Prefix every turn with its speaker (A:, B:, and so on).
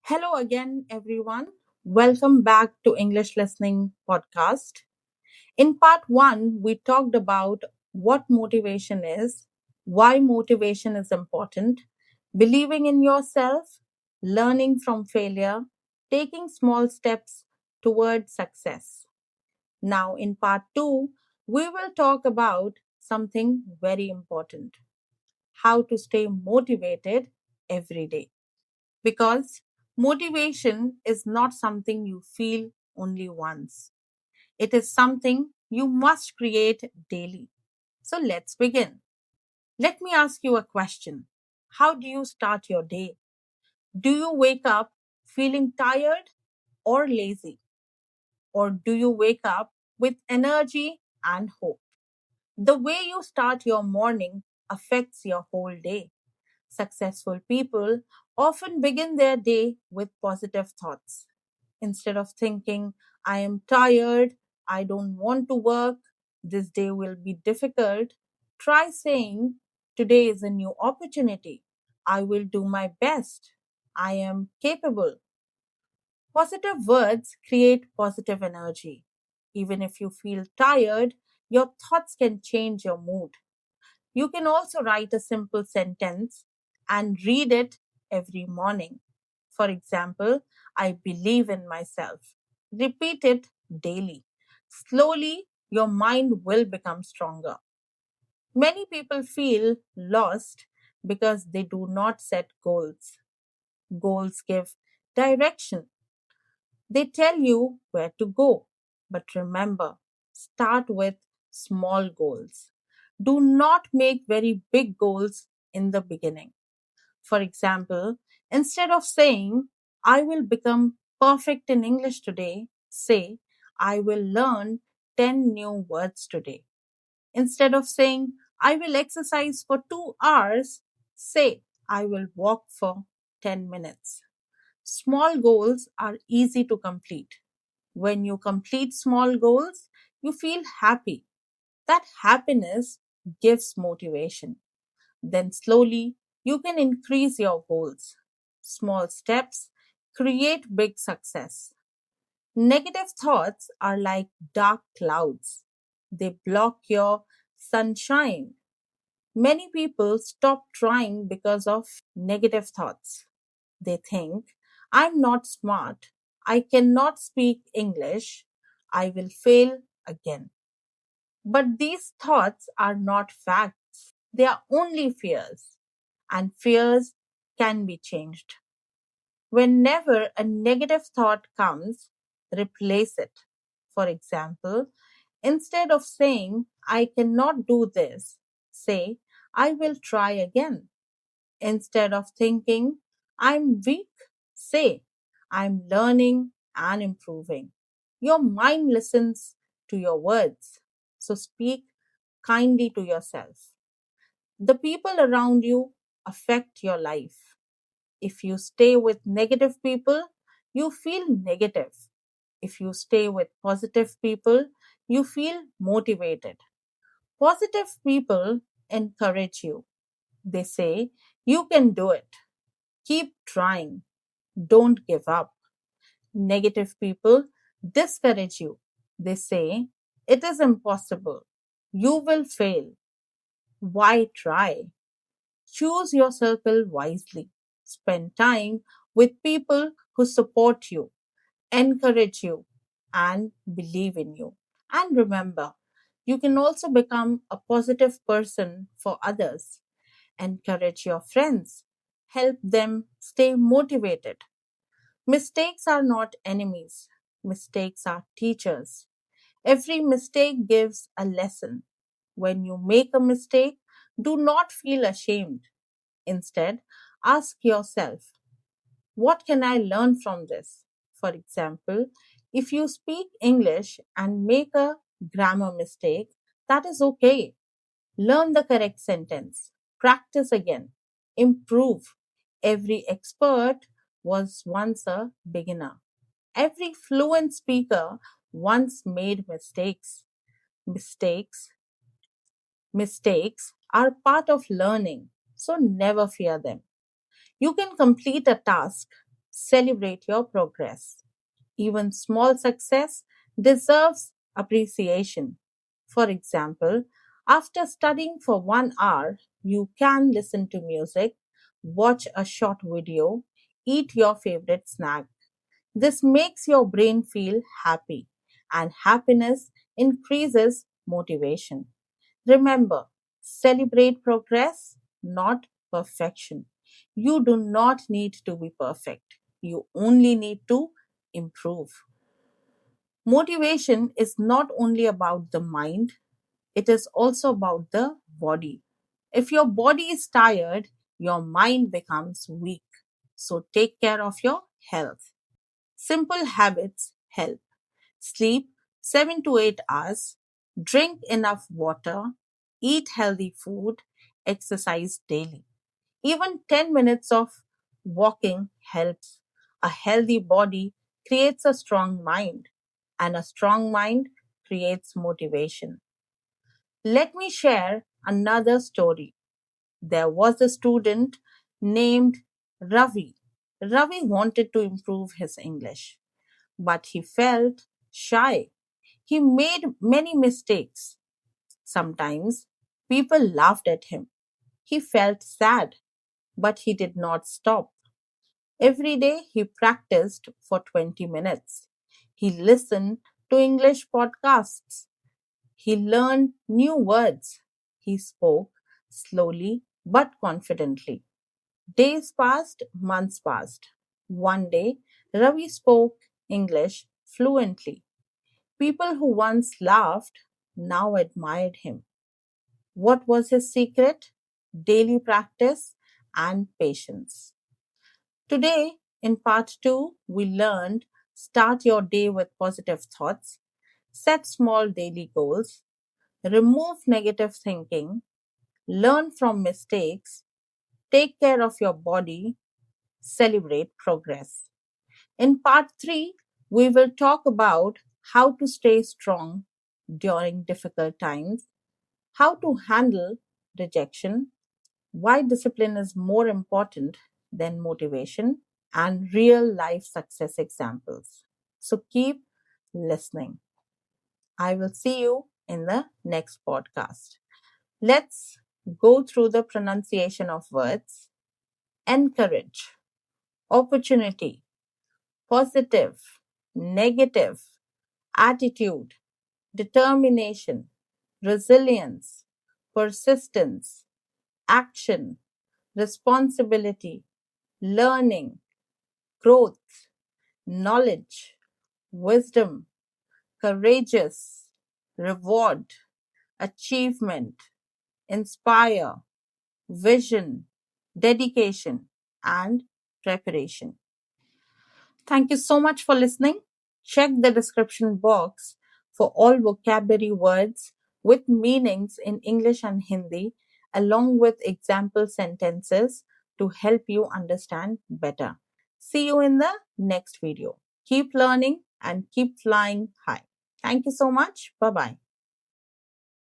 A: Hello again, everyone. Welcome back to English Listening Podcast. In part one, we talked about what motivation is, why motivation is important, believing in yourself, learning from failure, taking small steps toward success. Now, in part two, we will talk about something very important: how to stay motivated every day. Because motivation is not something you feel only once, it is something you must create daily. So let's begin. Let me ask you a question. How do you start your day? Do you wake up feeling tired or lazy? Or do you wake up with energy and hope? The way you start your morning affects your whole day. Successful people often begin their day with positive thoughts. Instead of thinking, I am tired, I don't want to work, this day will be difficult, try saying, today is a new opportunity. I will do my best. I am capable. Positive words create positive energy. Even if you feel tired, your thoughts can change your mood. You can also write a simple sentence and read it every morning. For example, I believe in myself. Repeat it daily. Slowly, your mind will become stronger. Many people feel lost because they do not set goals. Goals give direction, they tell you where to go. But remember, start with small goals. Do not make very big goals in the beginning. For example, instead of saying, I will become perfect in English today, say, I will learn 10 new words today. Instead of saying, I will exercise for 2 hours, say, I will walk for 10 minutes. Small goals are easy to complete. When you complete small goals, you feel happy. That happiness gives motivation. Then slowly you can increase your goals. Small steps create big success. Negative thoughts are like dark clouds, they block your sunshine. Many people stop trying because of negative thoughts. They think, I'm not smart, I cannot speak English, I will fail again. But these thoughts are not facts, they are only fears, and fears can be changed. Whenever a negative thought comes, replace it. For example, instead of saying, I cannot do this, say, I will try again. Instead of thinking, I'm weak, say, I'm learning and improving. Your mind listens to your words, so speak kindly to yourself. The people around you affect your life. If you stay with negative people, you feel negative. If you stay with positive people, you feel motivated. Positive people encourage you. They say, you can do it. Keep trying. Don't give up. Negative people discourage you. They say, it is impossible. You will fail. Why try? Choose your circle wisely. Spend time with people who support you, encourage you, and believe in you. And remember, you can also become a positive person for others. Encourage your friends. Help them stay motivated. Mistakes are not enemies, mistakes are teachers. Every mistake gives a lesson. When you make a mistake, do not feel ashamed. Instead, ask yourself, what can I learn from this? For example, if you speak English and make a grammar mistake, that is okay. Learn the correct sentence. Practice again. Improve. Every expert was once a beginner. Every fluent speaker once made mistakes. Mistakes, mistakes are part of learning, so never fear them. You can complete a task, celebrate your progress. Even small success deserves appreciation. For example, after studying for 1 hour, you can listen to music, watch a short video, eat your favorite snack. This makes your brain feel happy, and happiness increases motivation. Remember, celebrate progress, not perfection. You do not need to be perfect. You only need to improve. Motivation is not only about the mind, it is also about the body. If your body is tired, your mind becomes weak. So take care of your health. Simple habits help. Sleep 7 to 8 hours, drink enough water, eat healthy food, exercise daily. Even 10 minutes of walking helps. A healthy body creates a strong mind, and a strong mind creates motivation. Let me share another story. There was a student named Ravi. Ravi wanted to improve his English, but he felt shy. He made many mistakes. Sometimes people laughed at him. He felt sad, but he did not stop. Every day he practiced for 20 minutes. He listened to English podcasts. He learned new words. He spoke slowly but confidently. Days passed, months passed. One day, Ravi spoke English fluently. People who once laughed now admired him. What was his secret? Daily practice and patience. Today, in part 2, we learned start your day with positive thoughts, set small daily goals, remove negative thinking, learn from mistakes, take care of your body, celebrate progress. In part 3, we will talk about how to stay strong during difficult times, how to handle rejection, why discipline is more important than motivation, and real life success examples. So keep listening. I will see you in the next podcast. Let's go through the pronunciation of words. Encourage, opportunity, positive, negative, attitude, determination, resilience, persistence, action, responsibility, learning, growth, knowledge, wisdom, courageous, reward, achievement, inspire, vision, dedication, and preparation. Thank you so much for listening. Check the description box for all vocabulary words with meanings in English and Hindi, along with example sentences to help you understand better. See you in the next video. Keep learning and keep flying high. Thank you so much. Bye bye.